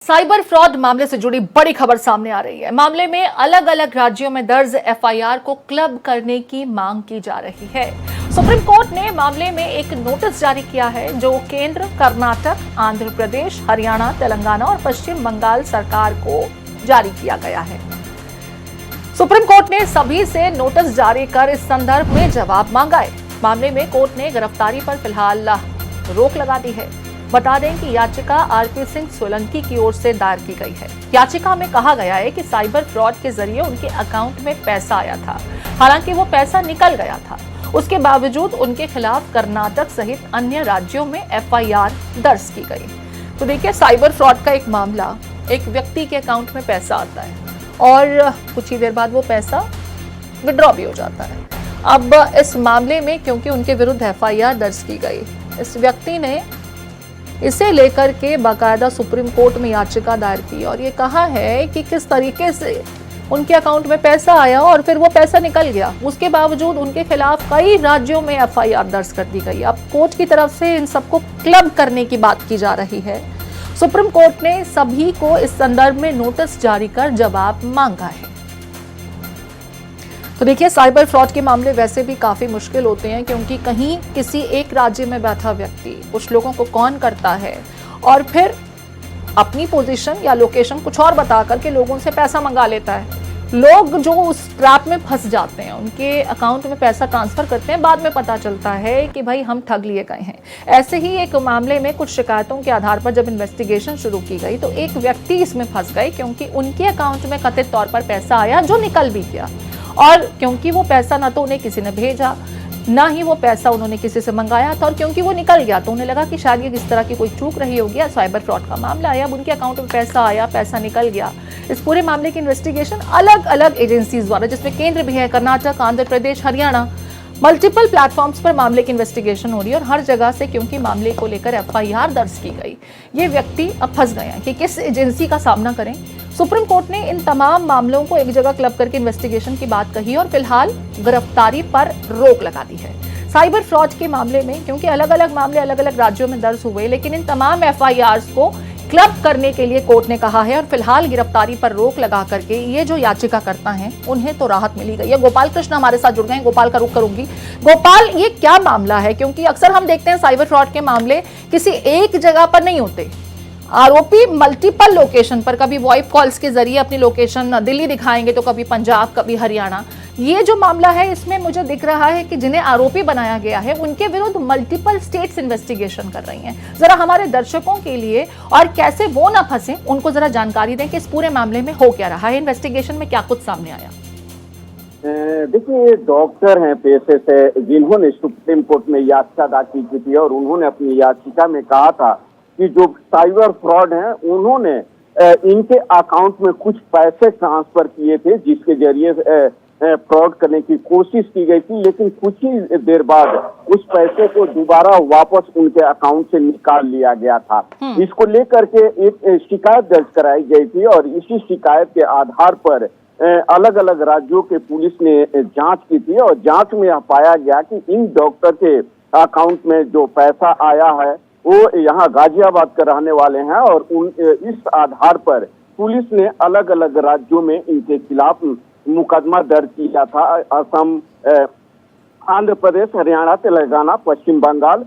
Cyber fraud मामले से जुड़ी बड़ी खबर सामने आ रही है। मामले में अलग अलग राज्यों में दर्ज एफआईआर को क्लब करने की मांग की जा रही है। सुप्रीम कोर्ट ने मामले में एक नोटिस जारी किया है जो केंद्र, कर्नाटक, आंध्र प्रदेश, हरियाणा, तेलंगाना और पश्चिम बंगाल सरकार को जारी किया गया है। सुप्रीम कोर्ट ने सभी से नोटिस जारी कर इस संदर्भ में जवाब मांगा है। मामले में कोर्ट ने गिरफ्तारी पर फिलहाल रोक लगा दी है। बता दें कि याचिका आरपी सिंह सोलंकी की ओर से दायर की गई है। याचिका में कहा गया है कि साइबर फ्रॉड के जरिए उनके अकाउंट में पैसा आया था, हालांकि वो पैसा निकल गया था। उसके बावजूद उनके खिलाफ कर्नाटक सहित अन्य राज्यों में एफआईआर दर्ज की गई। तो देखिए, साइबर फ्रॉड का एक मामला, एक व्यक्ति के अकाउंट में पैसा आता है और कुछ ही देर बाद वो पैसा विड्रॉ भी हो जाता है। अब इस मामले में क्योंकि उनके विरुद्ध एफआईआर दर्ज की गई, इस व्यक्ति ने इसे लेकर के बाकायदा सुप्रीम कोर्ट में याचिका दायर की और ये कहा है कि किस तरीके से उनके अकाउंट में पैसा आया और फिर वो पैसा निकल गया। उसके बावजूद उनके खिलाफ कई राज्यों में एफआईआर दर्ज कर दी गई। अब कोर्ट की तरफ से इन सबको क्लब करने की बात की जा रही है। सुप्रीम कोर्ट ने सभी को इस संदर्भ में नोटिस जारी कर जवाब मांगा है। तो देखिए, साइबर फ्रॉड के मामले वैसे भी काफी मुश्किल होते हैं क्योंकि कहीं किसी एक राज्य में बैठा व्यक्ति कुछ लोगों को कॉन करता है और फिर अपनी पोजीशन या लोकेशन कुछ और बता करके लोगों से पैसा मंगा लेता है। लोग जो उस ट्रैप में फंस जाते हैं, उनके अकाउंट में पैसा ट्रांसफर करते हैं, बाद में पता चलता है कि भाई हम ठग लिए गए हैं। ऐसे ही एक मामले में कुछ शिकायतों के आधार पर जब इन्वेस्टिगेशन शुरू की गई तो एक व्यक्ति इसमें फंस गए क्योंकि उनके अकाउंट में कथित तौर पर पैसा आया जो निकल भी गया। और क्योंकि वो पैसा ना तो उन्हें किसी ने भेजा, ना ही वो पैसा उन्होंने किसी से मंगाया था, और क्योंकि वो निकल गया तो उन्हें लगा कि शायद ये किस तरह की कोई चूक रही होगी, साइबर फ्रॉड का मामला आया। अब उनके अकाउंट में पैसा आया, पैसा निकल गया। इस पूरे मामले की इन्वेस्टिगेशन अलग अलग एजेंसीज द्वारा, जिसमें केंद्र भी है, कर्नाटक, आंध्र प्रदेश, हरियाणा, मल्टीपल प्लेटफॉर्म्स पर मामले की इन्वेस्टिगेशन हो रही है और हर जगह से क्योंकि मामले को लेकर एफआईआर दर्ज की गई, ये व्यक्ति अब फंस गए हैं कि किस एजेंसी का सामना करें। सुप्रीम कोर्ट ने इन तमाम मामलों को एक जगह क्लब करके इन्वेस्टिगेशन की बात कही और फिलहाल गिरफ्तारी पर रोक लगा दी है। साइबर फ्रॉड के मामले में क्योंकि अलग अलग मामले अलग अलग राज्यों में दर्ज हुए, लेकिन इन तमाम एफआईआर्स को क्लब करने के लिए कोर्ट ने कहा है और फिलहाल गिरफ्तारी पर रोक लगा करके ये जो याचिकाकर्ता हैं उन्हें तो राहत मिली गई है। गोपाल कृष्ण हमारे साथ जुड़ गए हैं, गोपाल का रुख करूंगी। गोपाल, ये क्या मामला है? क्योंकि अक्सर हम देखते हैं साइबर फ्रॉड के मामले किसी एक जगह पर नहीं होते, आरोपी मल्टीपल लोकेशन पर, कभी वॉइस कॉल्स के जरिए अपनी लोकेशन दिल्ली दिखाएंगे तो कभी पंजाब, कभी हरियाणा। ये जो मामला है इसमें मुझे दिख रहा है कि जिन्हें आरोपी बनाया गया है उनके विरुद्ध मल्टीपल स्टेट्स इन्वेस्टिगेशन कर रही हैं। जरा हमारे दर्शकों के लिए और कैसे वो ना फंसे उनको जरा जानकारी दें कि इस पूरे मामले में हो क्या रहा है, इन्वेस्टिगेशन में क्या कुछ सामने आया। देखिए, डॉक्टर हैं पेशे से, जिन्होंने सुप्रीम कोर्ट में याचिका दाखिल की थी और उन्होंने अपनी याचिका में कहा था कि जो साइबर फ्रॉड हैं उन्होंने इनके अकाउंट में कुछ पैसे ट्रांसफर किए थे जिसके जरिए फ्रॉड करने की कोशिश की गई थी, लेकिन कुछ ही देर बाद उस पैसे को दोबारा वापस उनके अकाउंट से निकाल लिया गया था। इसको लेकर के एक शिकायत दर्ज कराई गई थी और इसी शिकायत के आधार पर अलग अलग राज्यों के पुलिस ने जांच की थी और जांच में यह पाया गया कि इन डॉक्टर के अकाउंट में जो पैसा आया है वो यहाँ गाजियाबाद के रहने वाले हैं और इस आधार पर पुलिस ने अलग अलग राज्यों में इनके खिलाफ मुकदमा दर्ज किया था। असम, आंध्र प्रदेश, हरियाणा, तेलंगाना, पश्चिम बंगाल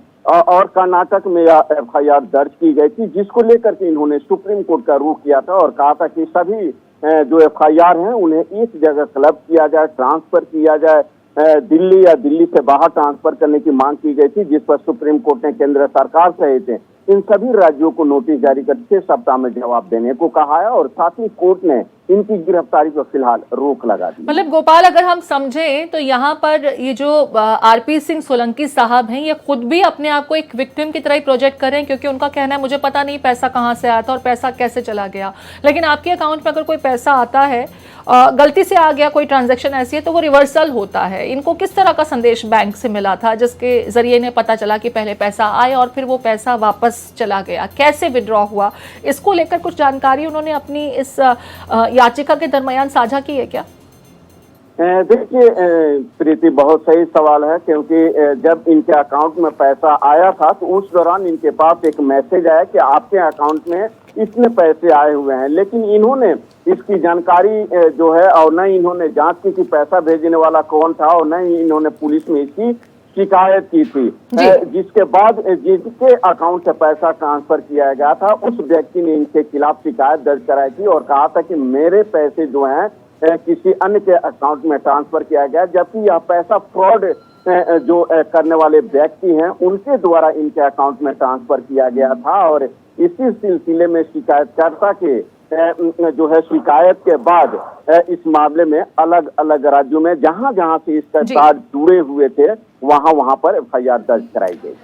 और कर्नाटक में एफआईआर दर्ज की गई थी, जिसको लेकर के इन्होंने सुप्रीम कोर्ट का रुख किया था और कहा था कि सभी जो एफआईआर हैं उन्हें एक जगह क्लब किया जाए, ट्रांसफर किया जाए, दिल्ली या दिल्ली से बाहर ट्रांसफर करने की मांग की गई थी, जिस पर सुप्रीम कोर्ट ने केंद्र सरकार सहित इन सभी राज्यों को नोटिस जारी कर 6 सप्ताह में जवाब देने को कहा है और साथ ही कोर्ट ने इनकी गिरफ्तारी पर फिलहाल रोक लगा दी। मतलब गोपाल, अगर हम समझें तो यहाँ पर ये जो आरपी सिंह सोलंकी साहब हैं, ये खुद भी अपने आप को एक विक्टिम की तरह ही प्रोजेक्ट कर रहे हैं क्योंकि उनका कहना है मुझे पता नहीं पैसा कहाँ से आया था और पैसा कैसे चला गया। लेकिन आपके अकाउंट में अगर कोई पैसा आता है, गलती से आ गया, कोई ट्रांजैक्शन ऐसी है, तो वो रिवर्सल होता है। इनको किस तरह का संदेश बैंक से मिला था जिसके जरिए इन्हें पता चला कि पहले पैसा आया और फिर वो पैसा वापस चला गया, कैसे विड्रॉ हुआ? इसको लेकर कुछ जानकारी उन्होंने अपनी इस याचिका के दरमियान साझा की है क्या? देखिए प्रीति, बहुत सही सवाल है क्योंकि जब इनके अकाउंट में पैसा आया था तो उस दौरान इनके पास एक मैसेज आया कि आपके अकाउंट में इसमें पैसे आए हुए हैं, लेकिन इन्होंने इसकी जानकारी जो है और न इन्होंने जांच की कि पैसा भेजने वाला कौन था और न ही इन्होंने पुलिस में इसकी शिकायत की थी। जिसके बाद जिसके अकाउंट से पैसा ट्रांसफर किया गया था उस व्यक्ति ने इनके खिलाफ शिकायत दर्ज कराई थी और कहा था कि मेरे पैसे जो हैं किसी अन्य के अकाउंट में ट्रांसफर किया गया, जबकि यह पैसा फ्रॉड जो करने वाले व्यक्ति हैं उनके द्वारा इनके अकाउंट में ट्रांसफर किया गया था। और इसी सिलसिले में शिकायतकर्ता के जो है शिकायत के बाद इस मामले में अलग अलग राज्यों में जहां जहां से इसका कार्ड जुड़े हुए थे वहां पर FIR दर्ज कराई गई।